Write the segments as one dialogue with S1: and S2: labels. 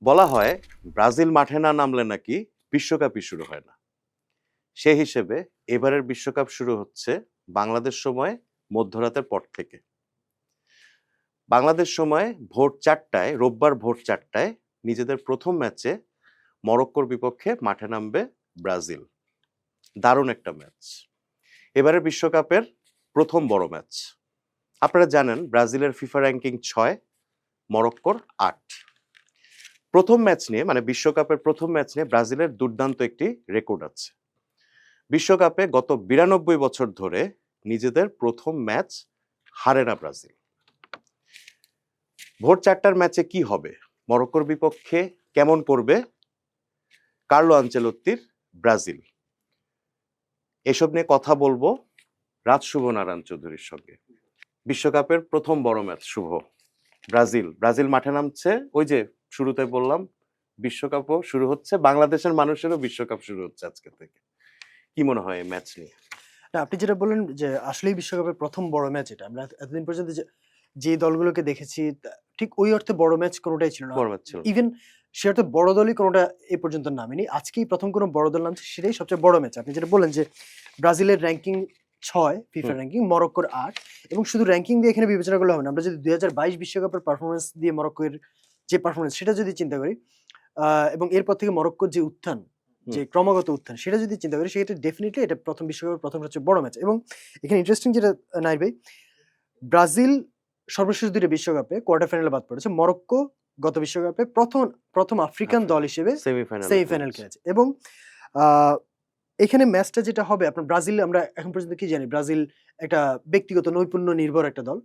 S1: বলা হয় ব্রাজিল মাঠে না নামলে নাকি বিশ্বকাপই শুরু হয় না। সেই হিসেবে এবারের বিশ্বকাপ শুরু হচ্ছে বাংলাদেশ সময় মধ্যরাতের পর থেকে। বাংলাদেশ সময় ভোর ৪টায়, রোববার ভোর ৪টায় নিজেদের প্রথম ম্যাচে মরক্কোর বিপক্ষে মাঠে নামবে ব্রাজিল। দারুণ একটা ম্যাচ। এবারের বিশ্বকাপের প্রথম বড় ম্যাচ। আপনারা জানেন ব্রাজিলের ফিফা র্যাঙ্কিং ৬, মরক্কোর ৮। প্রথম ম্যাচ নিয়ে মানে বিশ্বকাপের প্রথম ম্যাচ নিয়ে ব্রাজিলের দুর্দান্ত একটি রেকর্ড আছে। বিশ্বকাপে গত ৯২ বছর ধরে নিজেদের প্রথম ম্যাচ হারে না ব্রাজিল। ভোর ৪টার ম্যাচে কি হবে, মরক্কোর বিপক্ষে কেমন করবে কার্লো আনচেলত্তির ব্রাজিল, এসব নিয়ে কথা বলবো রাজ শুভ নারায়ণ চৌধুরীর সঙ্গে। বিশ্বকাপের প্রথম বড় ম্যাচ শুভ, ব্রাজিল মাঠে নামছে। ওই যে শুরুতে বললাম বিশ্বকাপও শুরু হচ্ছে, বাংলাদেশের মানুষেরও বিশ্বকাপ শুরু হচ্ছে আজকে থেকে। কি মনে হয় এই ম্যাচ নিয়ে?
S2: না, আপনি যেটা বললেন যে আসলেই বিশ্বকাপের প্রথম বড় ম্যাচ এটা। আমরা এতদিন পর্যন্ত যে দলগুলোকে দেখেছি ঠিক ওই অর্থে বড় ম্যাচ কোনোটাই ছিল না।
S1: বড় ম্যাচ ছিল।
S2: ইভেন সে অর্থে বড় দলই কোনোটা এ পর্যন্ত নামেনি। আজকেই প্রথম কোনো বড় দল নামছে, সেটাই সবচেয়ে বড় ম্যাচ। আপনি যেটা বললেন যে ব্রাজিলের র্যাঙ্কিং ৬ ফিফা র্যাঙ্কিং, মরক্কোর ৮, এবং শুধু র্যাঙ্কিং দিয়ে এখানে বিবেচনা করলে হবে না। আমরা যদি ২০২২ বিশ্বকাপের পারফরম্যান্স দিয়ে মরক্কোর যে পারফরম্যান্স সেটা যদি চিন্তা করি, এবং এরপর থেকে মরক্কোর যে উত্থান, যে ক্রমাগত উত্থান, সেটা যদি চিন্তা করি সেক্ষেত্রে ডেফিনেটলি এটা প্রথম বিশ্বকাপের প্রথম সবচেয়ে বড় ম্যাচ। এবং এখানে ইন্টারেস্টিং যেটা নাইর ভাই, ব্রাজিল সর্বশেষ ২টা বিশ্বকাপে কোয়ার্টার ফাইনালে বাদ পড়েছে। মরক্কো গত বিশ্বকাপে প্রথম আফ্রিকান দল হিসেবে সেমিফাইনাল খেলেছে। এবং এখানে ম্যাচটা যেটা হবে, আপনার ব্রাজিল, আমরা এখন পর্যন্ত কি জানি, ব্রাজিল একটা ব্যক্তিগত নৈপুণ্য নির্ভর একটা দল।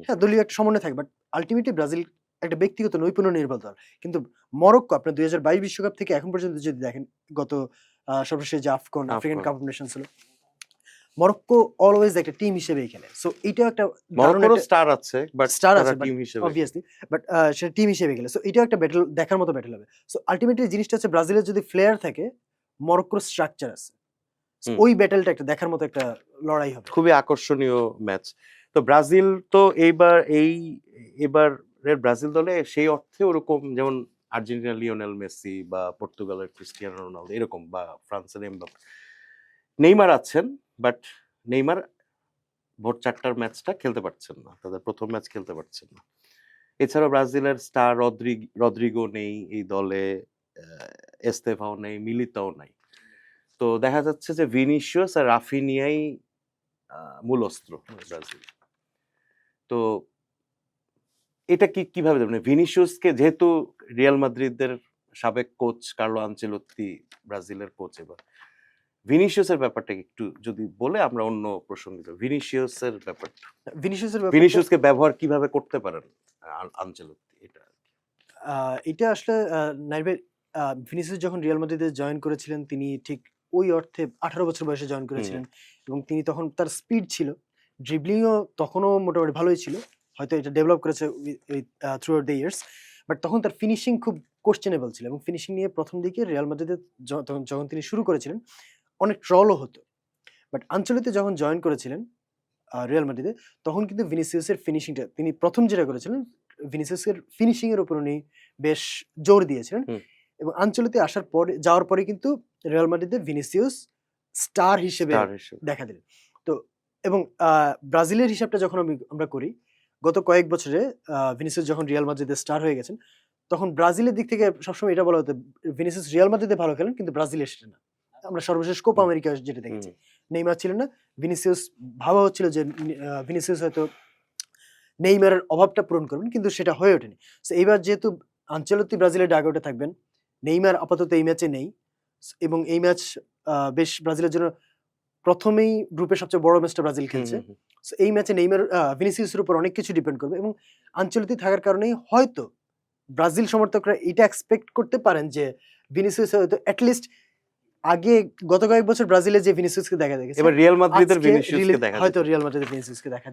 S2: হ্যাঁ, দলীয় একটা সমন্বয় থাকে, বাট আলটিমেটলি ব্রাজিল একটা ব্যক্তিগত নৈপুণ্য নির্ভর দল। কিন্তু মরক্কো আপনার ২০২২ বিশ্বকাপ থেকে এখন পর্যন্ত যদি দেখেন, গত সর্বশেষ যে আফ্রিকান কাপ অফ নেশনস হলো, মরক্কো অলওয়েজ একটা টিম হিসেবেই খেলে। সো এটাও একটা
S1: মরক্কোরও স্টার আছে, বাট
S2: স্টার আছে
S1: টিম হিসেবে
S2: অবভিয়াসলি, বাট সেটা টিম হিসেবে খেলে। সো এটাও একটা ব্যাটল, দেখার মতো ব্যাটল হবে। সো আলটিমেটলি জিনিসটা হচ্ছে ব্রাজিলের যদি ফ্লেয়ার থাকে, মরক্কোর স্ট্রাকচার আছে। ওই ব্যাটলটা একটা দেখার মতো একটা লড়াই হবে।
S1: খুবই আকর্ষণীয় ম্যাচ। তো ব্রাজিল তো এবারের ব্রাজিল দলে সেই অর্থে ওরকম, যেমন আর্জেন্টিনা লিওনেল মেসি বা পর্তুগালের ক্রিস্টিয়ানো রোনালদো এরকম, বা ফ্রান্সের এমবাপ্পে, নেইমার আছেন, বাট নেইমার ভোর ৪টার ম্যাচটা খেলতে পারছেন না, তাদের প্রথম ম্যাচ খেলতে পারছেন না। এছাড়া ব্রাজিলের স্টার রদ্রিগো নেই এই দলে, এস্তেভাও নেই, মিলিতাও নাই। তো দেখা যাচ্ছে যে ভিনিসিয়াস আর রাফিনিয়াই মূল অস্ত্র ব্রাজিল। তো এটা কিভাবে দেখবেন ভিনিসিয়াসকে, যেহেতু রিয়াল মাদ্রিদের সাবেক কোচ কার্লো আনচেলত্তি ব্রাজিলের কোচ, এবার ভিনিসিয়াসের ব্যাপারটা একটু যদি বলে আমরা অন্য প্রসঙ্গে যাব। ভিনিসিয়াসের ব্যাপারটা, ভিনিসিয়াসকে ব্যবহার কিভাবে করতে পারেন আনচেলত্তি,
S2: এটা আসলে নাইর ভাই, ভিনিসিয়াস যখন রিয়াল মাদ্রিদে জয়েন করেছিলেন, তিনি ঠিক ওই অর্থে 18 বছর বয়সে জয়েন করেছিলেন, এবং তিনি তখন তার স্পিড ছিল, ড্রিবলিংও তখনও মোটামুটি ভালোই ছিল, হয়তো এটা ডেভেলপ করেছে through out the years, but তখন তার ফিনিশিং খুব কোশ্চেনেবল ছিল, এবং ফিনিশিং নিয়ে প্রথম দিকে রিয়াল মাদ্রিদে যখন তিনি শুরু করেছিলেন অনেক ট্রলও হতো। বাট আনচেলত্তি যখন জয়েন করেছিলেন রিয়াল মাদ্রিদে, তখন কিন্তু ভিনিসিয়াসের ফিনিশিংটা, তিনি প্রথম যেটা করেছিলেন ভিনিসিয়াসের ফিনিশিং এর উপর উনি বেশ জোর দিয়েছিলেন, এবং আনচেলত্তি যাওয়ার পরে কিন্তু রিয়াল মাদ্রিদে ভিনিসিয়াস স্টার হিসেবে দেখা দিলেন। তো এবং ব্রাজিলের হিসাবটা যখন আমরা করি, গত কয়েক বছরে ভিনিসিয়াস যখন রিয়াল মাদ্রিদে স্টার হয়ে গেছেন, তখন ব্রাজিলের দিক থেকে সবসময় এটা বলা হতো ভিনিসিয়াস রিয়াল মাদ্রিদে ভালো খেলেন, কিন্তু ব্রাজিলে সেটা না। আমরা সর্বশেষ কোপা আমেরিকা যেটা দেখেছি, নেইমার ছিলেন না, ভিনিসিয়াস ভাবা হচ্ছিল যে ভিনিসিয়াস হয়তো নেইমারের অভাবটা পূরণ করবেন, কিন্তু সেটা হয়ে ওঠেনি। সো এইবার যেহেতু আনচেলত্তি ব্রাজিলের ডাগআউটে থাকবেন, নেইমার আপাতত এই ম্যাচে নেই, এবং এই ম্যাচ বেশ ব্রাজিলের জন্য প্রথমেই গ্রুপের সবচেয়ে বড় ম্যাচটা ব্রাজিল খেলছে। সো এই ম্যাচে নেইমার ভিনিসিয়াসের উপর অনেক কিছু ডিপেন্ড করবে, এবং আনচেলত্তি থাকার কারণেই হয়তো ব্রাজিল সমর্থকরা এটা এক্সপেক্ট করতে পারেন যে ভিনিসিয়াস হয়তো অ্যাটলিস্ট আগে গত কয়েক বছর ব্রাজিলে যে ভিনিসিয়াসকে দেখা গেছে,
S1: এবার রিয়াল মাদ্রিদের ভিনিসিয়াসকে দেখা
S2: হয়তো রিয়াল মাদ্রিদের ভিনিসিয়াসকে দেখা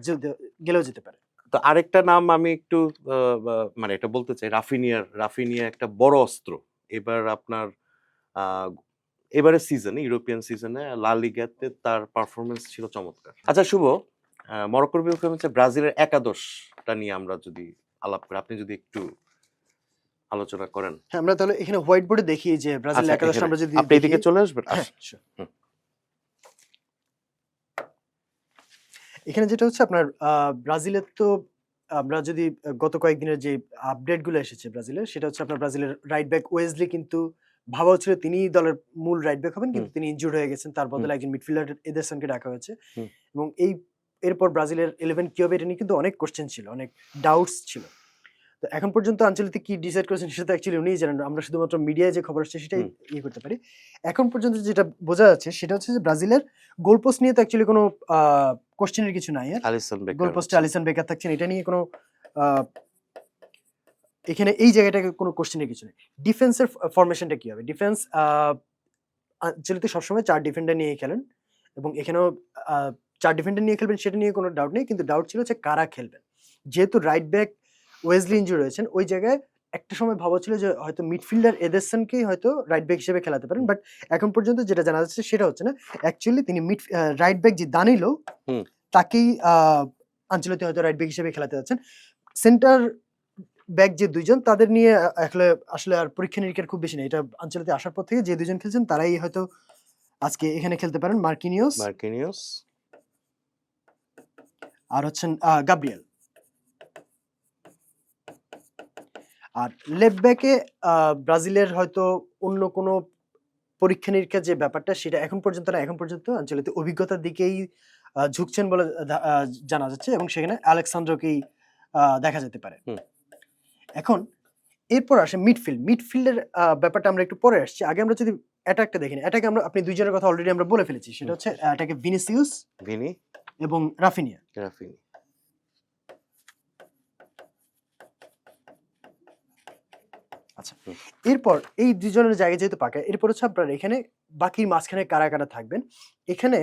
S2: গেলেও যেতে পারে।
S1: তো আরেকটা নাম আমি একটু মানে এটা বলতে চাই, রাফিনিয়া একটা বড় অস্ত্র। এবার আপনার এবারের সিজনে, ইউরোপিয়ান সিজনে লা লিগাতে তার পারফরমেন্স ছিল চমৎকার। আচ্ছা শুভ, মরক্কোর বিপক্ষে ব্রাজিলের একাদশটা নিয়ে আমরা যদি আলাপ করি, আপনি যদি একটু আলোচনা করেন।
S2: হ্যাঁ, আমরা তাহলে এখানে হোয়াইট বোর্ডে দেখি যে ব্রাজিলের
S1: আচ্ছা,
S2: একাদশটা
S1: এখানে
S2: আমরা যদি
S1: আপনি এদিকে
S2: দেখি।
S1: চলে আসবেন।
S2: হ্যাঁ, sure.
S1: হুম।
S2: এখানে যেটা হচ্ছে আপনার ব্রাজিলের তো আমরা যদি গত কয়েকদিনের যে আপডেটগুলো এসেছে ব্রাজিলের, সেটা হচ্ছে আপনার ব্রাজিলের রাইট ব্যাক ওয়েজলি কিন্তু ভাবা হচ্ছিল তিনিই দলের মূল রাইট ব্যাক হবেন, কিন্তু তিনি ইনজুর্ড হয়ে গেছেন। তার বদলে একজন মিডফিল্ডার এদেরসনকে ডাকা হয়েছে।
S1: হুম।
S2: এবং এরপর ব্রাজিলের 11 কি হবে এটা নিয়ে কিন্তু অনেক কোশ্চেন ছিল, অনেক ডাউটস ছিল। তো এখন পর্যন্ত আঞ্চলিক কি ডিসাইড করেছেন সেটা তো অ্যাকচুয়ালি উনিই জানেন। আমরা শুধুমাত্র মিডিয়ায় যে খবর আসছে সেটাই ইয়ে করতে পারি। এখন পর্যন্ত যেটা বোঝা যাচ্ছে সেটা হচ্ছে যে ব্রাজিলের গোল পোস্ট নিয়ে তো অ্যাকচুয়ালি কোনো কোশ্চেনের কিছু নাই আর।
S1: আলিসন বেকার
S2: গোল পোস্টে আলিসন বেকার থাকছেন, এটা নিয়ে কোনো এখানে এই জায়গাটাকে কোনো কোশ্চেনের কিছু নেই। ডিফেন্সের ফরমেশনটা কি হবে? ডিফেন্স আঞ্চলিক সবসময় 4 ডিফেন্ডার নিয়েই খেলেন এবং এখানেও 4 ডিফেন্ডার নিয়ে খেলবেন সেটা নিয়ে কোনো ডাউট নেই। কিন্তু ডাউট ছিল হচ্ছে কারা খেলবেন। যেহেতু রাইট ব্যাক ওয়েজলি ইনজুর হয়েছেন, ওই জায়গায় একটা সময় ভাবা ছিল যে হয়তো মিডফিল্ডার এদেরসনকেই হয়তো রাইট ব্যাক হিসেবে খেলাতে পারেন। বাট এখন পর্যন্ত যেটা জানা যাচ্ছে সেটা হচ্ছে না। অ্যাকচুয়ালি তিনি রাইট ব্যাক যে দানিলো তাকেই আঞ্চলিক হয়তো রাইট ব্যাক হিসেবে খেলাতে যাচ্ছেন। সেন্টার ব্যাক যে 2 জন তাদের নিয়ে আসলে আর পরীক্ষা-নিরীক্ষার খুব বেশি নেই। এটা আঞ্চলিকে আসার পর থেকে যে 2 জন খেলছেন তারাই হয়তো আজকে এখানে খেলতে পারেন। মার্কিনিওস আর হচ্ছেন গাব্রিয়েল। আর লেফট ব্যাকে ব্রাজিলের হয়তো অন্য কোনো পরীক্ষা-নিরীক্ষার যে ব্যাপারটা সেটা এখন পর্যন্ত না। এখন পর্যন্ত আঞ্চলিক অভিজ্ঞতার দিকেই ঝুঁকছেন বলে জানা যাচ্ছে এবং সেখানে আলেক্সান্দ্রোকেই দেখা যেতে পারে। এখন এরপর আসে মিডফিল্ড। মিডফিল্ডের ব্যাপারটা আমরা একটু পরে আসছি। আগে আমরা যদি অ্যাটাকটা দেখি। অ্যাটাকে আপনি 2 জনের কথা অলরেডি আমরা বলে ফেলেছি। সেটা হচ্ছে অ্যাটাকে ভিনিসিয়াস এবং রাফিনিয়া। আচ্ছা। এরপর এই 2 জনের জায়গায় যেহেতু পাকা, এরপর হচ্ছে আপনার এখানে বাকি মাঝখানে কারা, কারা থাকবেন। এখানে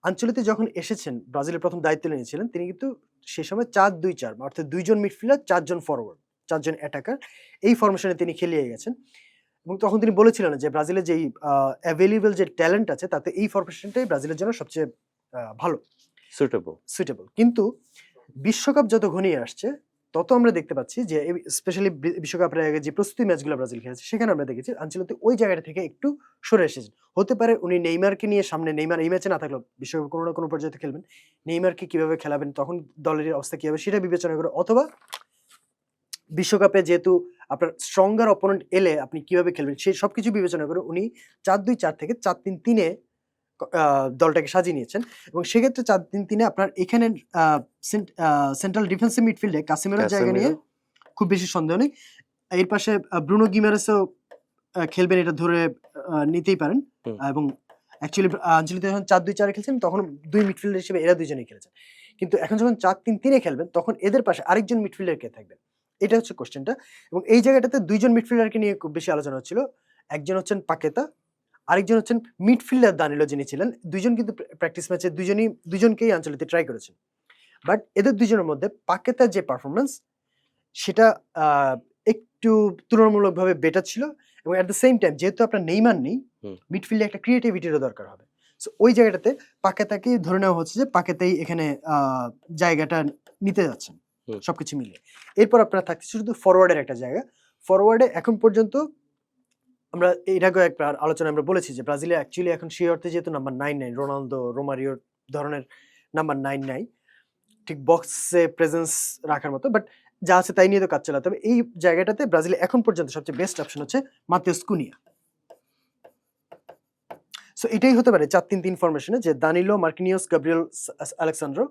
S2: আঞ্চলিতে যখন এসেছেন ব্রাজিলের প্রথম দায়িত্ব নিয়েছিলেন, তিনি কিন্তু সে সময় 4-2-4 অর্থাৎ 2 জন মিডফিল্ডার, 4 জন ফরওয়ার্ড, 4 জন অ্যাটাকার এই ফরমেশনে তিনি খেলিয়ে গেছেন। এবং তখন তিনি বলেছিলেন যে ব্রাজিলের যেই অ্যাভেইলেবল যে ট্যালেন্ট আছে তাতে এই ফরমেশনটাই ব্রাজিলের জন্য সবচেয়ে ভালো, সুইটেবল। কিন্তু বিশ্বকাপ যত ঘনিয়ে আসছে তত আমরা দেখতে পাচ্ছি যে স্পেশালি বিশ্বকাপের আগে যে প্রস্তুতি ম্যাচগুলো ব্রাজিল খেলেছে সেখানে আমরা দেখেছি আঞ্চলিক ওই জায়গাটা থেকে একটু সরে এসেছেন। হতে পারে উনি নেইমারকে নিয়ে সামনে, নেইমার এই ম্যাচে না থাকলেও বিশ্বকাপে কোনো না কোনো পর্যায়ে খেলবেন, নেইমারকে কিভাবে খেলাবেন, তখন দলের অবস্থা কি হবে সেটা বিবেচনা করে, অথবা বিশ্বকাপে যেহেতু আপনার স্ট্রঙ্গার অপোনেন্ট এলে আপনি কিভাবে খেলবেন সেই সবকিছু বিবেচনা করে উনি 4-2-4 থেকে 4-3-3 দলটাকে সাজিয়ে নিয়েছেন। এবং সেক্ষেত্রে 4-3-3 আপনার এখানে সেন্ট্রাল ডিফেন্সিভ মিডফিল্ডে কাসেমিরোর জায়গা নিয়ে খুব বেশি সন্দেহ নেই। এর পাশে ব্রুনো গিমারেসও খেলবেন, এটা ধরে নিতেই পারেন। এবং অ্যাকচুয়ালি আঞ্চলিক যখন 4-2-4 খেলছেন তখন 2 মিডফিল্ডার হিসেবে এরা 2 জনেই খেলেছেন। কিন্তু এখন যখন 4-3-3 খেলবেন তখন এদের পাশে আরেকজন মিডফিল্ডার কে থাকবেন? এটা হচ্ছে কোশ্চেনটা। এবং এই জায়গাটাতে 2 জন মিডফিল্ডারকে নিয়ে খুব বেশি আলোচনা হচ্ছিল। একজন হচ্ছেন পাকেতা, আরেকজন হচ্ছেন মিডফিল্ডার দানিলো যিনি ছিলেন। 2 জন কিন্তু প্র্যাকটিস ম্যাচে 2 জনকেই আঞ্চলিকে ট্রাই করেছেন। বাট এদের 2 জনের মধ্যে পাকেতার যে পারফরম্যান্স সেটা একটু তুলনামূলকভাবে বেটার ছিল। এবং এট দ্য সেম টাইম যেহেতু আপনার নেইমার নেই, মিডফিল্ডে একটা ক্রিয়েটিভিটিরও দরকার হবে। সো ওই জায়গাটাতে পাকেতাকেই ধরে নেওয়া হচ্ছে যে পাকেতাই এখানে জায়গাটা নিতে যাচ্ছেন সবকিছু মিলিয়ে। এরপর আপনার থাকছে শুধু ফরওয়ার্ডের একটা জায়গা। ফরওয়ার্ডে এখন পর্যন্ত আমরা এর আগেও একবার আলোচনায় আমরা বলেছি যে ব্রাজিলে অ্যাকচুয়ালি এখন সেই অর্থে যেহেতু নাম্বার 9 নাই, রোনালদো, রোমারিওর ধরনের নাম্বার 9 নাই, ঠিক বক্সে প্রেজেন্স রাখার মতো। বাট যা আছে তাই নিয়ে তো কাজ চালাতে হবে। এই জায়গাটাতে ব্রাজিলে এখন পর্যন্ত সবচেয়ে বেস্ট অপশন হচ্ছে মাতেউস কুনিয়া। সো এটাই হতে পারে 4-3-3 ফরমেশনে যে দানিলো, মার্কিনিওস, গাব্রিয়েল, আলেক্সান্দ্রো,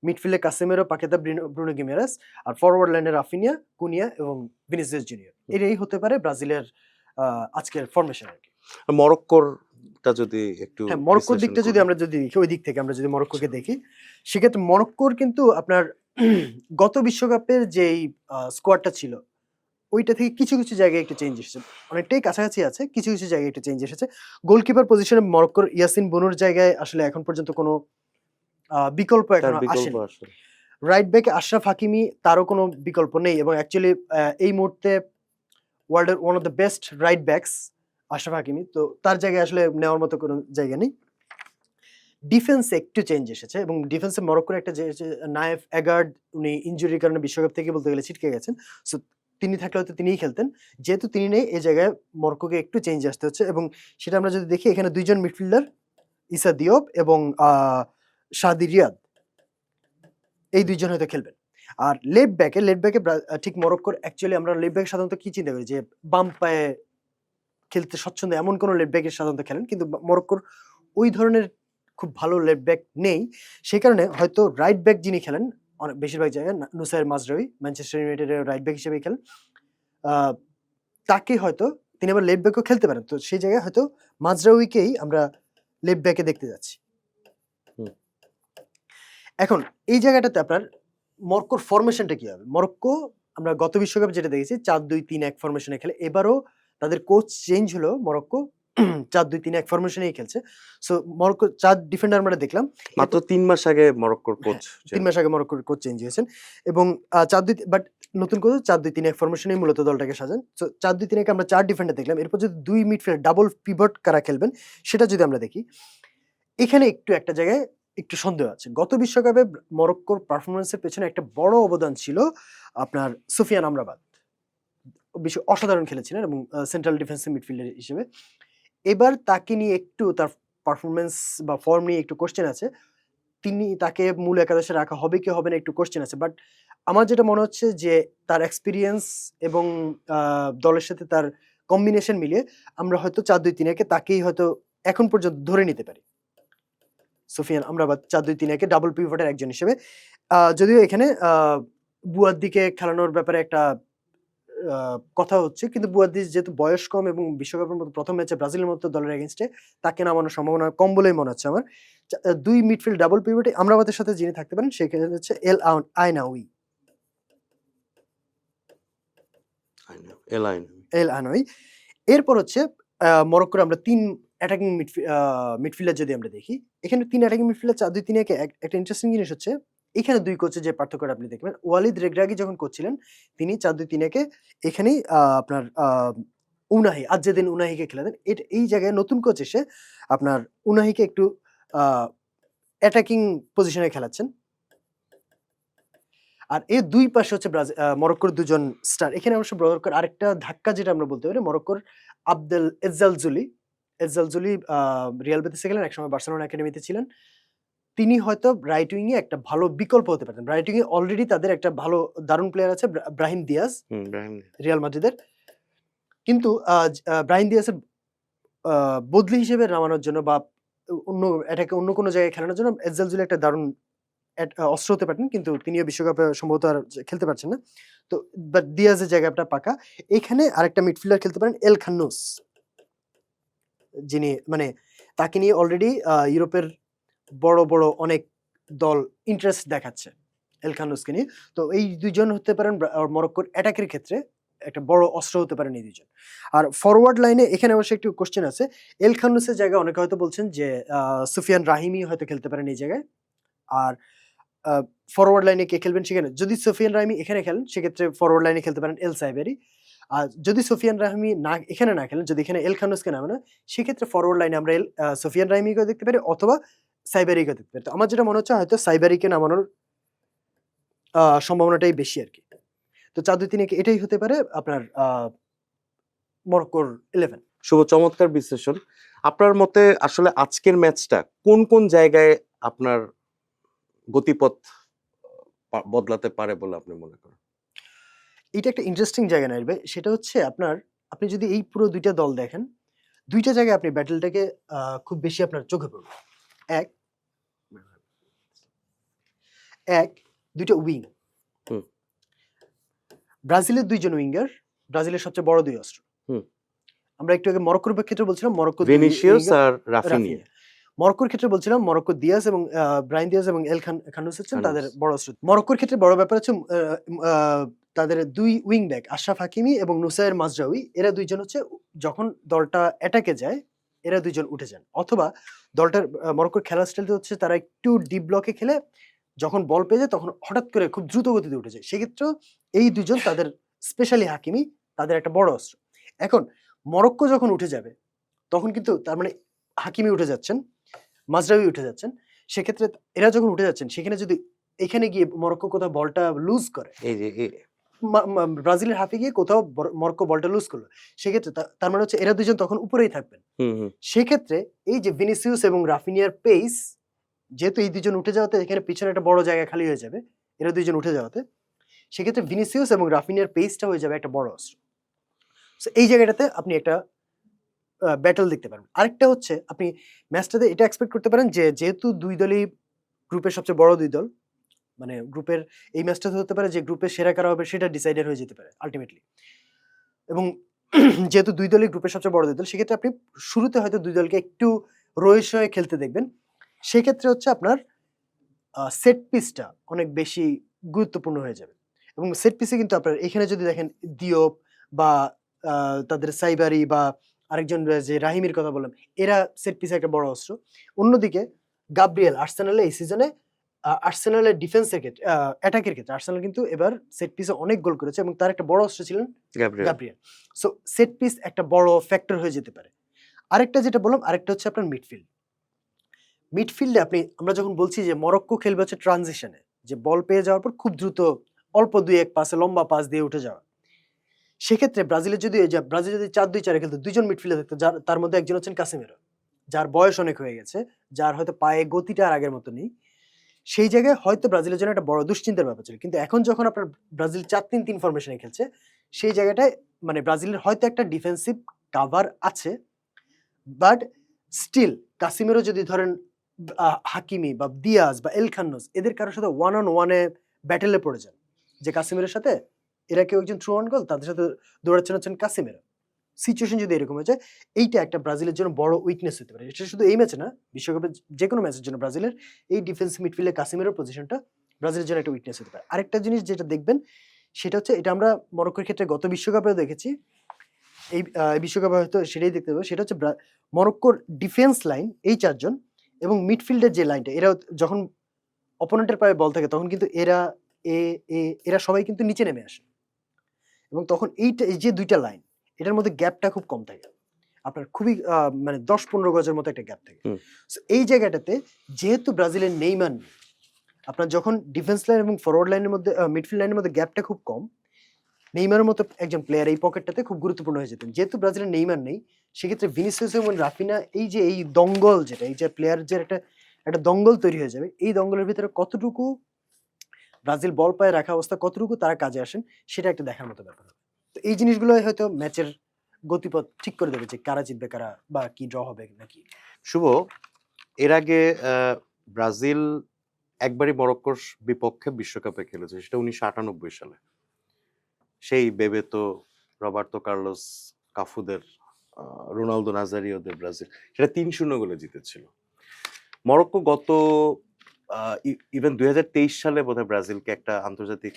S2: মিডফিল্ডে কাসেমিরো, পাকেতা, ব্রুনো গিমেরেস, আর ফরওয়ার্ড লাইনে রাফিনিয়া, কুনিয়া এবং ভিনিসিয়াস জুনিয়র। এটাই হতে পারে ব্রাজিলের আজকের ফরমেশন আর কি।
S1: মরক্কোরটা যদি একটু
S2: মরক্কোর দিকটা যদি আমরা যদি দেখি, ওই দিক থেকে আমরা যদি মরক্কোকে দেখি, সেক্ষেত্রে মরক্কোর কিন্তু আপনার গত বিশ্বকাপের যেই স্কোয়াডটা ছিল ওইটা থেকে কিছু, কিছু জায়গায় একটু চেঞ্জ এসেছে। অনেকটাই কাছাকাছি আছে, কিছু, কিছু জায়গায় একটু চেঞ্জ এসেছে। গোলকিপার পজিশনে মরক্কোর ইয়াসিন বুনুর জায়গায় আসলে এখন পর্যন্ত কোনো বিকল্প এখনো আসেনি। রাইট ব্যাকে আশরাফ হাকিমি, তারও কোনো বিকল্প নেই এবং অ্যাকচুয়ালি এই মুহূর্তে ওয়ার্ল্ডের one of the best right backs Ashraf Hakimi, তো তার জায়গায় আসলে নেওয়ার মতো কোনো জায়গা নেই। ডিফেন্সে একটু চেঞ্জ এসেছে এবং ডিফেন্সে মরক্কোর একটা যে নায়েফ এগার্ড, উনি ইনজুরির কারণে বিশ্বকাপ থেকে বলতে গেলে ছিটকে গেছেন। সো তিনি থাকলে হয়তো তিনিই খেলতেন। যেহেতু তিনি নেই, এই জায়গায় মরক্কোকে একটু চেঞ্জ আসতে হচ্ছে এবং সেটা আমরা যদি দেখি এখানে ২ জন মিডফিল্ডার ইসা দিওপ এবং শাদি রিয়াদ, এই ২ জন হয়তো খেলবেন। আর লেফট ব্যাকে ঠিক মরক্কোর অ্যাকচুয়ালি আমরা লেফট ব্যাক সাধারণত কি চিন্তা করি যে বাম পায়ে খেলতে স্বচ্ছন্দ এমন কোন লেফট ব্যাকের সাধারণত খেলেন। কিন্তু মরক্কোর ওই ধরনের খুব ভালো লেফট ব্যাক নেই। সেই কারণে হয়তো রাইট ব্যাক যিনি খেলেন বেশিরভাগ জায়গায় নুসাইর মাজরাউই ম্যানচেস্টার ইউনাইটেডের রাইট ব্যাক হিসেবেই খেলেন। আ তাকে হয়তো তিনি আবার লেফট ব্যাকও খেলতে পারেন। তো সেই জায়গায় হয়তো মাজরাউইকেই আমরা লেফট ব্যাকে দেখতে যাচ্ছি।
S1: হুম।
S2: এখন এই জায়গাটাতে আপনার মরক্কোর ফরমেশনটা কি হবে? মরক্কো আমরা গত বিশ্বকাপে যেটা দেখেছি ৪-২-৩-১ ফরমেশনে খেলে। এবারও তাদের কোচ চেঞ্জ হলো, মরক্কো ৪-২-৩-১ ফরমেশনেই খেলছে। সো মরক্কো ৪ ডিফেন্ডার আমরা দেখলাম।
S1: মাত্র ৩ মাস আগে মরক্কোর কোচ
S2: হ্যাঁ, ৩ মাস আগে মরক্কোর কোচ চেঞ্জ হয়েছেন এবং ৪-২ বাট নতুন কোচ ৪-২-৩-১ ফরমেশনেই মূলত দলটাকে সাজান। সো ৪-২-৩-১ আমরা ৪ ডিফেন্ডার দেখলাম। এরপর যদি ২ মিডফিল্ডার ডাবল পিভট কারা খেলবেন সেটা যদি আমরা দেখি, এখানে একটু একটা জায়গায় একটু সন্দেহ আছে। গত বিশ্বকাপে মরক্কোর পারফরম্যান্সের পেছনে একটা বড় অবদান ছিল আপনার সুফিয়ান আমরাবাত। অসাধারণ খেলেছিলেন এবং সেন্ট্রাল ডিফেন্সিভ মিডফিল্ডার হিসেবে। এবার তাকে নিয়ে একটু তার পারফরম্যান্স বা ফর্ম নিয়ে একটু কোয়েশ্চেন আছে। তাকে মূল একাদশে রাখা হবে কি হবে না একটু কোয়েশ্চেন আছে। বাট আমার যেটা মনে হচ্ছে যে তার এক্সপেরিয়েন্স এবং দলের সাথে তার কম্বিনেশন মিলিয়ে আমরা হয়তো ৪-২-৩-১ তাকেই হয়তো এখন পর্যন্ত ধরে নিতে পারি। সুফিয়ান আমরাবাত ৪-২-৩-১ ডাবল পিভটের একজন হিসেবে। যদিও এখানে বুয়াদ্দিকে খেলানোর ব্যাপারে একটা কথা হচ্ছে, কিন্তু বুয়াদ্দি যেহেতু বয়স কম এবং বিশ্বকাপের মতো প্রথম ম্যাচে ব্রাজিলের মতো দলের এগেইনস্টে তাকে নামানোর সম্ভাবনা কম বলেই মনে হচ্ছে আমার। ২ মিডফিল্ড ডাবল পিভটে আমরাবাতের সাথে যিনি থাকতে পারেন সেখানে হচ্ছে আইনাউই। এল আনোই। এরপর হচ্ছে মরক্কোর আমরা ৩ অ্যাটাকিং মিডফিল্ডার যদি আমরা দেখি, এখানে ৩ অ্যাটাকিং মিডফিল্ডার ৪-২-৩-১ একটা ইন্টারেস্টিং জিনিস হচ্ছে এখানে ২ কোচের যে পার্থক্যটা আপনি দেখবেন, ওয়ালিদ রেগ্রাগি যখন কোচ ছিলেন তিনি ৪-২-৩-১ এখানেই আপনার উনাহি আজ্জেদিন উনাহিকে খেলাতেন। এই জায়গায় নতুন কোচ এসে আপনার উনাহিকে একটু আ অ্যাটাকিং পজিশনে খেলাচ্ছেন। আর এর ২ পাশে হচ্ছে মরক্কোর ২ জন স্টার। এখানে অবশ্য মরক্কোর আরেকটা ধাক্কা যেটা আমরা বলতে পারি, মরক্কোর আবদেল এজ্জালজুলি রিয়াল বেতিসে গেলেন, একসময় বার্সেলোনা একাডেমিতে ছিলেন। তিনি হয়তো রাইট উইং এ একটা ভালো বিকল্প হতে পারতেন। রাইট উইং এ অলরেডি তাদের একটা ভালো দারুণ প্লেয়ার আছে ব্রাহিম দিয়াজ রিয়াল মাদ্রিদের। কিন্তু ব্রাহিম দিয়াজের বদলি হিসেবে নামানোর জন্য বা অন্য কোনো জায়গায় খেলানোর জন্য এজ্জালজুলি একটা দারুণ অস্ত্র হতে পারতেন, কিন্তু তিনিও বিশ্বকাপে সম্ভবত আর খেলতে পারছেন না। তো বাট দিয়াজের জায়গাটা পাকা। এখানে আরেকটা মিডফিল্ডার খেলতে পারেন এল খান্নুস, যিনি মানে তাকে নিয়ে অলরেডি ইউরোপের বড় অনেক দল ইন্টারেস্ট দেখাচ্ছে এল খান্নুসকে নিয়ে। তো এই ২ জন হতে পারেন মরক্কোর অ্যাটাকের ক্ষেত্রে একটা বড় অস্ত্র হতে পারেন এই ২ জন। আর ফরওয়ার্ড লাইনে এখানে অবশ্য একটু কোয়েশ্চেন আছে। এল খান্নুসের জায়গায় অনেকে হয়তো বলছেন যে সুফিয়ান রাহিমি হয়তো খেলতে পারেন এই জায়গায়। আর ফরওয়ার্ড লাইনে কে খেলবেন সেখানে যদি সুফিয়ান রাহিমি এখানে খেলেন সেক্ষেত্রে ফরওয়ার্ড লাইনে খেলতে পারেন এল সাইবেরি। আর যদি সুফিয়ান রাহিমি এখানে না খেলেন, যদি এখানে এল খান্নুসকে নামানো, সেক্ষেত্রে ফরওয়ার্ড লাইনে আমরা সুফিয়ান রাহিমিকেও দেখতে পারি অথবা সাইবেরিকেও দেখতে পারি। তো আমার যেটা মনে হচ্ছে হয়তো সাইবেরিকে নামানোর সম্ভাবনাটাই বেশি আরকি। তো ৪-২-৩-১ এটাই হতে পারে আপনার মরক্কোর 11।
S1: শুভ, চমৎকার বিশ্লেষণ। আপনার মতে আসলে আজকের ম্যাচটা কোন জায়গায় আপনার গতিপথ বদলাতে পারে বলে আপনি মনে করেন?
S2: এটা একটা ইন্টারেস্টিং জায়গা নাইর ভাই। সেটা হচ্ছে আপনি যদি এই পুরো ২ টা দল দেখেন, ২ টা জায়গায় আপনি ব্যাটলটাকে খুব বেশি আপনার চোখে পড়বে। ২ টা উইং।
S1: হুম।
S2: ব্রাজিলের ২ জন উইঙ্গার, ব্রাজিলের সবচেয়ে বড় ২ অস্ত্র।
S1: হুম।
S2: আমরা একটু আগে মরক্কোর ক্ষেত্রে বলছিলাম মরক্কো
S1: ভিনিসিয়াস আর রাফিনিয়া।
S2: মরক্কোর ক্ষেত্রে বলছিলাম মরক্কো দিয়াজ এবং ব্রাহিম দিয়াজ এবং এল খান্নুস হচ্ছেন তাদের বড় অস্ত্র। মরক্কোর ক্ষেত্রে বড় ব্যাপার হচ্ছে তাদের ২ উইং ব্যাক আশরাফ হাকিমি এবং নুসাইর মাজরাউই, এরা ২ জন হচ্ছে যখন দলটা অ্যাটাকে যায় এরা ২ জন উঠে যান। অথবা দলটার মরক্কোর খেলার স্টাইলটা হচ্ছে তারা একটু ডিপ ব্লকে খেলে যখন বল পেয়ে যায় তখন হঠাৎ করে খুব দ্রুত গতিতে উঠে যায়। সেক্ষেত্রেও এই ২ জন তাদের স্পেশালি হাকিমি তাদের একটা বড় অস্ত্র। এখন মরক্কো যখন উঠে যাবে তখন কিন্তু তার মানে হাকিমি উঠে যাচ্ছেন, মাজরাউই উঠে যাচ্ছেন। সেক্ষেত্রে এরা যখন উঠে যাচ্ছেন সেখানে যদি এখানে গিয়ে মরক্কো কোথাও বলটা লুজ করে,
S1: এই যে
S2: ব্রাজিলের হাফে গিয়ে কোথাও মরক্কো বলটা লুজ করলো, সেক্ষেত্রে তার মানে হচ্ছে এরা দুজন তখন উপরেই থাকবেন। সেক্ষেত্রে এই যে ভিনিসিয়াস এবং রাফিনিয়ার পেস, যেহেতু এই দুজন উঠে যাওয়াতে এখানে পিছনে একটা বড় জায়গা খালি হয়ে যাবে এরা দুজন উঠে যাওয়াতে, সেক্ষেত্রে ভিনিসিয়াস এবং রাফিনিয়ার পেসটা হয়ে যাবে একটা বড় অস্ত্র। এই জায়গাটাতে আপনি একটা ব্যাটল দেখতে পারেন। আরেকটা হচ্ছে আপনি ম্যাচটাতে এটা এক্সপেক্ট করতে পারেন যে যেহেতু দুই দলই গ্রুপের সবচেয়ে বড় দুই দল, মানে গ্রুপের এই ম্যাচটাতে হতে পারে যে গ্রুপের সেরা কারা হবে সেটা ডিসাইডেড হয়ে যেতে পারে আলটিমেটলি। এবং যেহেতু দুই দলই গ্রুপের সবচেয়ে বড় দুই দল, সেক্ষেত্রে আপনি শুরুতে হয়তো দুই দলকে একটু রয়েস হয়ে খেলতে দেখবেন। সেক্ষেত্রে হচ্ছে আপনার সেট পিসটা অনেক বেশি গুরুত্বপূর্ণ হয়ে যাবে। এবং সেট পিসে কিন্তু আপনার এখানে যদি দেখেন দিওপ বা তাদের সাইবারি বা আরেকজন যে রাহিমির কথা বললাম, এরা সেট পিসে একটা বড় অস্ত্র। অন্যদিকে গাব্রিয়েল আর্সেনালে এই সিজনে আর্সেনালের ডিফেন্সের ক্ষেত্রে অ্যাটাকের ক্ষেত্রে আর্সেনাল কিন্তু এবার সেট পিসে অনেক গোল করেছে এবং তার একটা বড় অস্ত্র ছিলেন গাব্রিয়েল। সো সেট পিস একটা বড় ফ্যাক্টর হয়ে যেতে পারে। আরেকটা যেটা বললাম, আরেকটা হচ্ছে আপনার মিডফিল্ড। মিডফিল্ডে আমরা যখন বলছি যে মরক্কো খেলবে হচ্ছে ট্রানজিশনে, যে বল পেয়ে যাওয়ার পর খুব দ্রুত অল্প 2-1 পাসে লম্বা পাস দিয়ে উঠে যাওয়া, সেক্ষেত্রে ব্রাজিল যদি 4-2-4 খেলতো, দুইজন মিডফিল্ডার থাকতো, তার মধ্যে একজন হচ্ছেন কাসেমিরো, যার বয়স অনেক হয়ে গেছে, যার হয়তো পায়ে গতিটা আর আগের মতো নেই। সেই জায়গায় হয়তো ব্রাজিলের জন্য একটা বড় দুশ্চিন্তার ব্যাপার ছিল। কিন্তু এখন যখন আপনার ব্রাজিল 4-3-3 ফরমেশনে খেলছে, সেই জায়গাটায় মানে ব্রাজিলের হয়তো একটা ডিফেন্সিভ কাভার আছে, বাট স্টিল কাসিমিরো যদি ধরেন হাকিমি বা দিয়াজ বা এলখান্নোস এদের কারোর সাথে ওয়ান অন ওয়ানে ব্যাটেলে পড়ে যান, যে কাসিমিরোর সাথে এরা কেউ একজন থ্রু অন গোল, তাদের সাথে দৌড়াচ্ছেন হচ্ছেন কাসিমিরো, সিচুয়েশন যদি এরকম হয়ে যায়, এইটা একটা ব্রাজিলের জন্য বড় উইকনেস হতে পারে। এটা শুধু এই ম্যাচে না, বিশ্বকাপের যে কোনো ম্যাচের জন্য ব্রাজিলের এই ডিফেন্সিভ মিডফিল্ডে কাসিমিরোর পজিশনটা ব্রাজিলের জন্য একটা উইকনেস হতে পারে। আরেকটা জিনিস যেটা দেখবেন সেটা হচ্ছে, এটা আমরা মরক্কোর ক্ষেত্রে গত বিশ্বকাপেও দেখেছি, এই বিশ্বকাপে হয়তো সেটাই দেখতে পাবো, সেটা হচ্ছে মরক্কোর ডিফেন্স লাইন এই চারজন এবং মিডফিল্ডের যে লাইনটা, এরা যখন অপোনেন্টের পায়ে বল থাকে তখন কিন্তু এরা সবাই কিন্তু নিচে নেমে আসে, এবং তখন এই যে দুইটা লাইন এটার মধ্যে গ্যাপটা খুব কম থাকে, আপনার খুবই মানে 10-15 গজের মতো একটা গ্যাপ থাকে। এই জায়গাটাতে যেহেতু ব্রাজিলের নেইমার নেই, আপনার যখন ডিফেন্স লাইন এবং ফরওয়ার্ড লাইনের মধ্যে মিডফিল্ড লাইনের মধ্যে গ্যাপটা খুব কম, নেইমারের মতো একজন প্লেয়ার এই পকেটটাতে খুব গুরুত্বপূর্ণ হয়ে যেতেন। যেহেতু ব্রাজিলের নেইমার নেই, সেক্ষেত্রে ভিনিসিয়াস এবং রাফিনা এই দঙ্গল, যেটা এই যে প্লেয়ারদের একটা দঙ্গল তৈরি হয়ে যাবে, এই দঙ্গলের ভিতরে কতটুকু ব্রাজিল বল পায়ে রাখা অবস্থা কতটুকু তারা কাজে আসেন, সেটা একটা দেখার মতো ব্যাপার। তো এই জিনিসগুলো হয়তো ম্যাচের গতিপথ ঠিক করে দেবে, যে কারা জিতবে কারা বা কি ড্র হবে নাকি।
S1: শুভ, এর আগে ব্রাজিল একবারই মরক্কোর বিপক্ষে বিশ্বকাপে খেলেছে, সেটা 1998 সালে। সেই বেবেতো, রবার্তো কার্লোস, কাফুদের, রোনালদো নাজারিওদের ব্রাজিল, সেটা 3-0 গোলে জিতেছিল। মরক্কো গত ইভেন 2023 সালে বোধহয় ব্রাজিলকে একটা আন্তর্জাতিক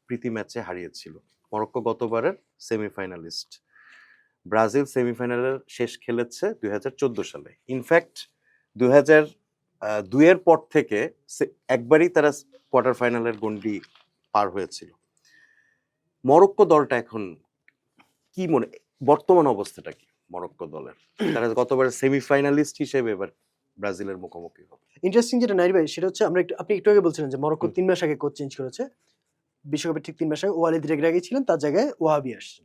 S1: প্রীতি ম্যাচে হারিয়েছিল। মরক্কো গতবারের সেমিফাইনালিস্ট, ব্রাজিল সেমিফাইনালের শেষ খেলেছে 2014 সালে। ইনফ্যাক্ট 2002 এর পর থেকে একবারই তারা কোয়ার্টার ফাইনালের গন্ডি পার হয়েছিল। মরক্কো দলটা এখন কি বর্তমান অবস্থাটা কি মরক্কো দলের? তারা গতবার সেমিফাইনালিস্ট হিসেবে এবার ব্রাজিলের মুখোমুখি হবে।
S2: ইন্টারেস্টিং যেটা নাইর ভাই, সেটা হচ্ছে আপনি একটু আগে বলছিলেন যে মরক্কো 3 মাস আগে কোচ চেঞ্জ করেছে, বিশ্বকাপের ঠিক 3 মাস আগে ওয়ালিদ রেগ্রাগি ছিলেন, তার জায়গায় ওয়াহাবি আসছেন।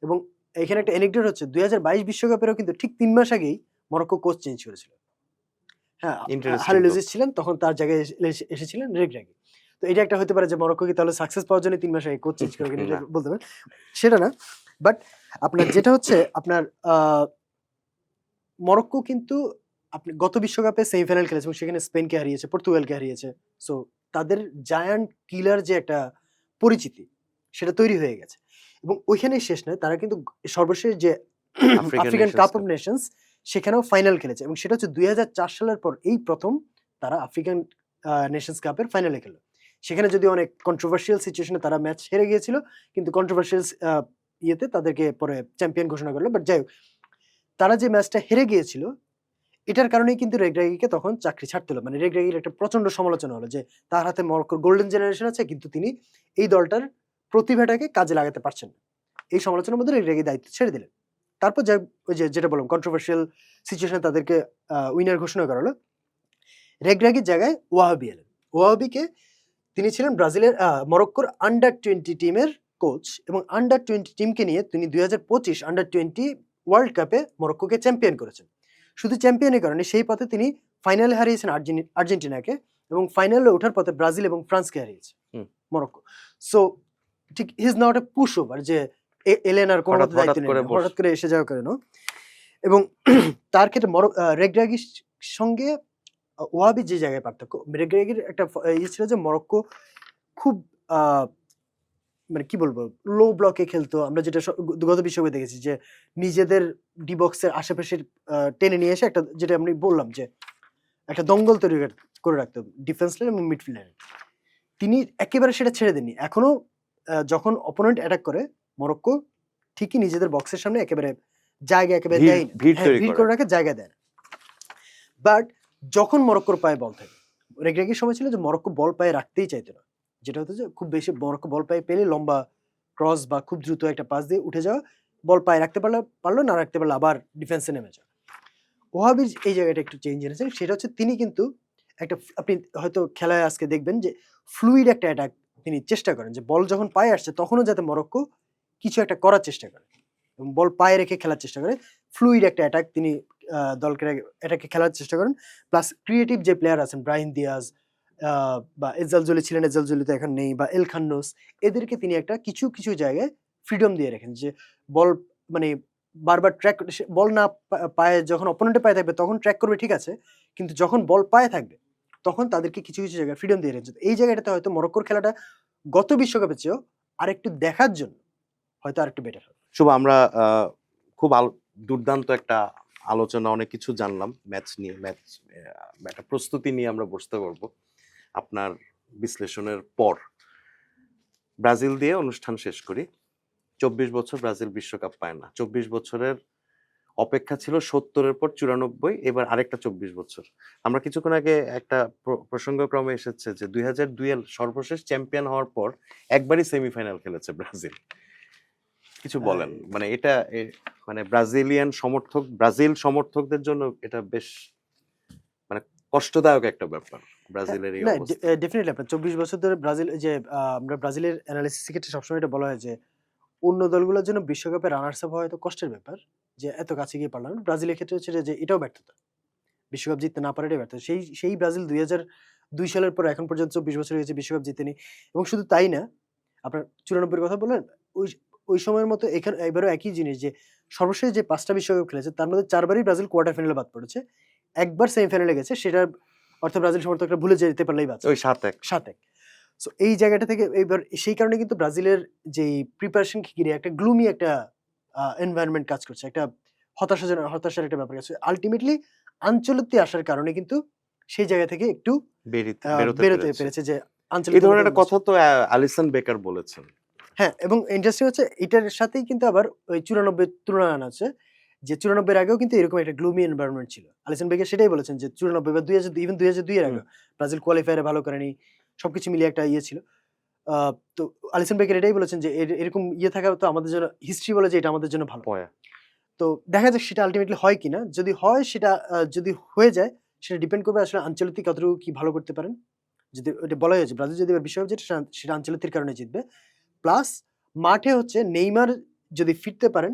S2: এবং এখানে একটা অ্যানেকডোট হচ্ছে, 2022 বিশ্বকাপেরও কিন্তু ঠিক 3 মাস আগেই মরক্কো কোচ চেঞ্জ করেছিল। হ্যাঁ, হালিল আজিজ ছিলেন, তখন তার জায়গায় এসেছিলেন রেগ্রাগি। তো এটা একটা হতে পারে যে মরক্কো কি তাহলে সাকসেস পাওয়ার জন্য 3 মাস আগে কোচ চেঞ্জ করে কিনা বলতে পারেন, সেটা না। বাট আপনার যেটা হচ্ছে আপনার মরক্কো কিন্তু আপনি গত বিশ্বকাপে সেমিফাইনাল খেলেছে এবং সেখানে স্পেনকে হারিয়েছে, পর্তুগালকে হারিয়েছে। সো তাদের জায়ান্ট কিলার যে একটা পরিচিতি, সেটা তৈরি হয়ে গেছে। এবং ওইখানেই শেষ নয়, তারা কিন্তু সর্বশেষ যে আফ্রিকান কাপ অফ নেশনস, সেখানেও ফাইনাল খেলেছে, এবং সেটা হচ্ছে 2004 সালের পর এই প্রথম তারা আফ্রিকান নেশনস কাপের ফাইনালে খেলো। সেখানে যদি অনেক কন্ট্রোভার্সিয়াল সিচুয়েশনে তারা ম্যাচ হেরে গিয়েছিল, কিন্তু কন্ট্রোভার্সিয়াল ইয়েতে তাদেরকে পরে চ্যাম্পিয়ন ঘোষণা করলো। বাট যাই হোক, তারা যে ম্যাচটা হেরে গিয়েছিল, এটার কারণেই কিন্তু রেগ্রাগিকে তখন চাকরি ছাড়তে হলো। মানে রেগ্রাগির একটা প্রচন্ড সমালোচনা হলো যে তার হাতে মরক্কোর গোল্ডেন জেনারেশন আছে, কিন্তু তিনি এই দলটার প্রতিভাটাকে কাজে লাগাতে পারছেন না। এই সমালোচনার মধ্যে রেগ্রাগি দায়িত্ব ছেড়ে দিলেন। তারপর ওই যেটা বললাম, কন্ট্রোভার্সিয়াল সিচুয়েশনে তাদেরকে উইনার ঘোষণা করা হলো। রেগ্রাগির জায়গায় ওয়াহাবি এলেন। ওয়াহাবিকে তিনি ছিলেন ব্রাজিলের মরক্কোর আন্ডার 20 টিমের কোচ এবং আন্ডার-20 টিমকে নিয়ে তিনি 2025 আন্ডার-20 ওয়ার্ল্ড কাপে মরক্কোকে চ্যাম্পিয়ন করেছেন। শুধু চ্যাম্পিয়নের কারণে সেই পথে তিনি ফাইনালে হারিয়েছেন আর্জেন্টিনাকে এবং ফাইনালে ওঠার পথে ব্রাজিল এবং ফ্রান্সকে হারিয়েছে
S1: হুম।
S2: মরক্কো। সো ঠিক he is not a push over যে এলেন আর কোনো
S1: হঠাৎ
S2: মতে দায়িত্ব
S1: করে
S2: নেন হঠাৎ করে এসে যাওয়া করে এবং তার ক্ষেত্রে রেগ্রাগির সঙ্গে ওয়াহাবি যে জায়গায় পার্থক্য, রেগ্রাগির একটা ইয়ে ছিল যে মরক্কো খুব মানে কি বলবো লো ব্লকে খেলতো। আমরা যেটা গত বিশ্বকাপে দেখেছি যে নিজেদের ডি বক্সের আশেপাশে টেনে নিয়ে এসে একটা যেটা আমি বললাম যে একটা দঙ্গল তৈরি করে রাখতো ডিফেন্স লাইন এবং মিডফিল্ড লাইনে। তিনি একেবারে সেটা ছেড়ে দেননি। এখনো যখন অপোনেন্ট অ্যাটাক করে মরক্কো ঠিকই নিজেদের বক্সের সামনে একেবারে জায়গা একেবারে দেয় না, ভিড় করে রাখে, জায়গা দেয় না। বাট যখন মরক্কোর পায়ে বল থাকে, রেগ্রাগির সময় ছিল যে মরক্কো বল পায়ে রাখতেই চাইতো না, যেটা হতো যে খুব বেশি মরক্কো বল পায়ে পেলে লম্বা ক্রস বা খুব দ্রুত একটা পাস দিয়ে উঠে যাওয়া, বল পায়ে রাখতে পারলো না রাখতে পারলে আবার ডিফেন্সে নেমে যাওয়া। ওহাবির এই জায়গাটা একটু চেঞ্জ এনেছেন, সেটা হচ্ছে তিনি কিন্তু একটা আপনি হয়তো খেলায় আজকে দেখবেন যে ফ্লুইড একটা অ্যাটাক তিনি চেষ্টা করেন, যে বল যখন পায়ে আসছে তখনও যাতে মরক্কো কিছু একটা করার চেষ্টা করে এবং বল পায়ে রেখে খেলার চেষ্টা করে। ফ্লুইড একটা অ্যাটাক তিনি দলকে এটাকে খেলার চেষ্টা করেন। প্লাস ক্রিয়েটিভ যে প্লেয়ার আছেন ব্রাহিম দিয়াজ বা এজালজলি ছিলেন, এজালজলি তো এখন নেই, বা এল খান্নোস, এদেরকে তিনি একটা কিছু জায়গায় ফ্রিডম দিয়ে রাখেন যে বল মানে বারবার ট্র্যাক, বল না পায়ে যখন অপোনেন্টের পায়ে থাকবে তখন ট্র্যাক করবে ঠিক আছে, কিন্তু যখন বল পায়ে থাকবে তখন তাদেরকে কিছু জায়গায় ফ্রিডম দিয়ে রেখেছে। এই জায়গাটাতে হয়তো মরক্কোর খেলাটা গত বিশ্বকাপের চেয়েও আরেকটু দেখার জন্য হয়তো আরেকটু বেটার হবে।
S1: শুভ, আমরা খুব দুর্দান্ত একটা আলোচনা, অনেক কিছু জানলাম ম্যাচ নিয়ে, একটা প্রস্তুতি নিয়ে আমরা বসতে পারবো আপনার বিশ্লেষণের পর। ব্রাজিল দিয়ে অনুষ্ঠান শেষ করি। 24 বছর ব্রাজিল বিশ্বকাপ পায় না। 24 বছরের অপেক্ষা ছিল 70-এর পর 94, এবার আরেকটা 24 বছর। আমরা কিছুক্ষণ আগে একটা প্রসঙ্গক্রমে এসেছে যে 2002 সর্বশেষ চ্যাম্পিয়ন হওয়ার পর একবারই সেমিফাইনাল খেলেছে ব্রাজিল। কিছু বলেন, মানে এটা মানে ব্রাজিল সমর্থকদের জন্য এটা বেশ মানে কষ্টদায়ক একটা ব্যাপার ব্রাজিলের এই অবস্থা।
S2: ডেফিনেটলি আপনার 24 বছর ধরে ব্রাজিল, যে আমরা ব্রাজিলের অ্যানালিসিস ক্ষেত্রে সবসময় এটা বলা হয় যে অন্য দলগুলোর জন্য বিশ্বকাপে রানার্স আপ হওয়া হয়তো কষ্টের ব্যাপার, যে এত কাছে গিয়ে পারলাম। ব্রাজিলের ক্ষেত্রে হচ্ছে যে এটাও ব্যর্থতা, বিশ্বকাপ জিততে না পারাটাই ব্যর্থতা। সেই ব্রাজিল 2002 সালের পর এখন পর্যন্ত 24 বছর হয়েছে বিশ্বকাপ জিতেনি। এবং শুধু তাই না, আপনার 94 কথা বললেন, ওই সময়ের মতো এবারও একই জিনিস, যে সর্বশেষ যে 5টা বিশ্বকাপ খেলেছে তার মধ্যে 4বারই ব্রাজিল কোয়ার্টার ফাইনালে বাদ পড়েছে, একবার সেমিফাইনালে গেছে, সেটার অর্থ ব্রাজিল সমর্থকরা ভুলে যেতে পারলেই বাঁচে,
S1: ওই 7-1।
S2: সো এই জায়গাটা থেকে এইবার সেই কারণে কিন্তু ব্রাজিলের যে প্রিপারেশন ঘিরে একটা গ্লুমি একটা এনভায়রনমেন্ট কাজ করছে, একটা হতাশার একটা ব্যাপার আছে। আলটিমেটলি আঞ্চলিকতা আসার কারণে কিন্তু সেই জায়গা থেকে একটু বেরোতে পেরেছে, যে
S1: এই ধরনের একটা কথা তো আলিসন বেকার বলেছেন।
S2: হ্যাঁ, এবং ইন্টারেস্টিং হচ্ছে এটার সাথেই কিন্তু আবার ওই 94 তুলনা আনা আছে, যে 94 আগেও কিন্তু এরকম একটা গ্লুমি এনভায়রনমেন্ট ছিল। আলিসন বেকার সেটাই বলেছেন যে 94 বা 2002, ইভেন 2002 এর আগে ব্রাজিল কোয়ালিফায়ারে ভালো করেনি, সবকিছু মিলিয়ে একটা ইয়ে ছিল। তো আলিসন বেকার এটাই বলেছেন যে এরকম ইয়ে থাকা তো আমাদের জন্য, হিস্ট্রি বলে যে এটা আমাদের জন্য ভালো। তো দেখা যাক সেটা আলটিমেটলি হয় কিনা। যদি হয় সেটা যদি হয়ে যায় সেটা ডিপেন্ড করবে আসলে আঞ্চলিক কতটুকু কি ভালো করতে পারেন। যদি ওটা বলাই হয়েছে ব্রাজিল যদি এবার বিশ্বকাপ জেতে সেটা আঞ্চলিকের কারণে জিতবে। প্লাস মাঠে হচ্ছে নেইমার যদি ফিরতে পারেন,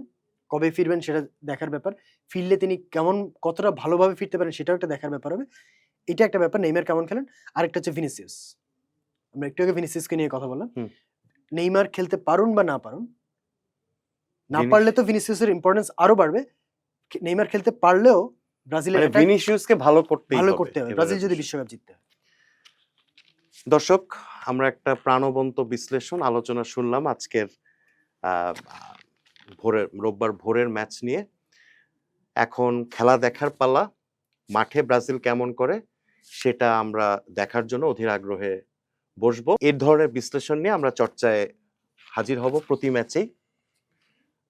S2: কবে ফিরবেন সেটা দেখার ব্যাপার। ফিরলে তিনি কতটা ভালোভাবে ফিরতে পারেন সেটাও একটা দেখার ব্যাপার হবে। এটা একটা ব্যাপার, নেইমার কেমন খেলেন। আরেকটা হচ্ছে ভিনিসিয়াস। আমরা একটু আগে ভিনিসিয়াসকে নিয়ে কথা বললাম। নেইমার খেলতে পারুন বা না পারুন, না পারলে তো ভিনিসিয়াসের ইম্পর্টেন্স আরো বাড়বে। নেইমার খেলতে পারলেও ব্রাজিলের
S1: ভিনিসিয়াসকে ভালো করতে হবে
S2: ব্রাজিল যদি বিশ্বকাপ জিততে হয়।
S1: দর্শক, আমরা একটা প্রাণবন্ত বিশ্লেষণ আলোচনা শুনলাম আজকের রোববার ভোরের ম্যাচ নিয়ে। এখন খেলা দেখার পালা। মাঠে ব্রাজিল কেমন করে সেটা আমরা দেখার জন্য অধীর আগ্রহে বসবো। এই ধরনের বিশ্লেষণ নিয়ে আমরা চর্চায় হাজির হব প্রতি ম্যাচেই।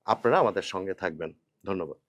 S1: আপনারা আমাদের সঙ্গে থাকবেন। ধন্যবাদ।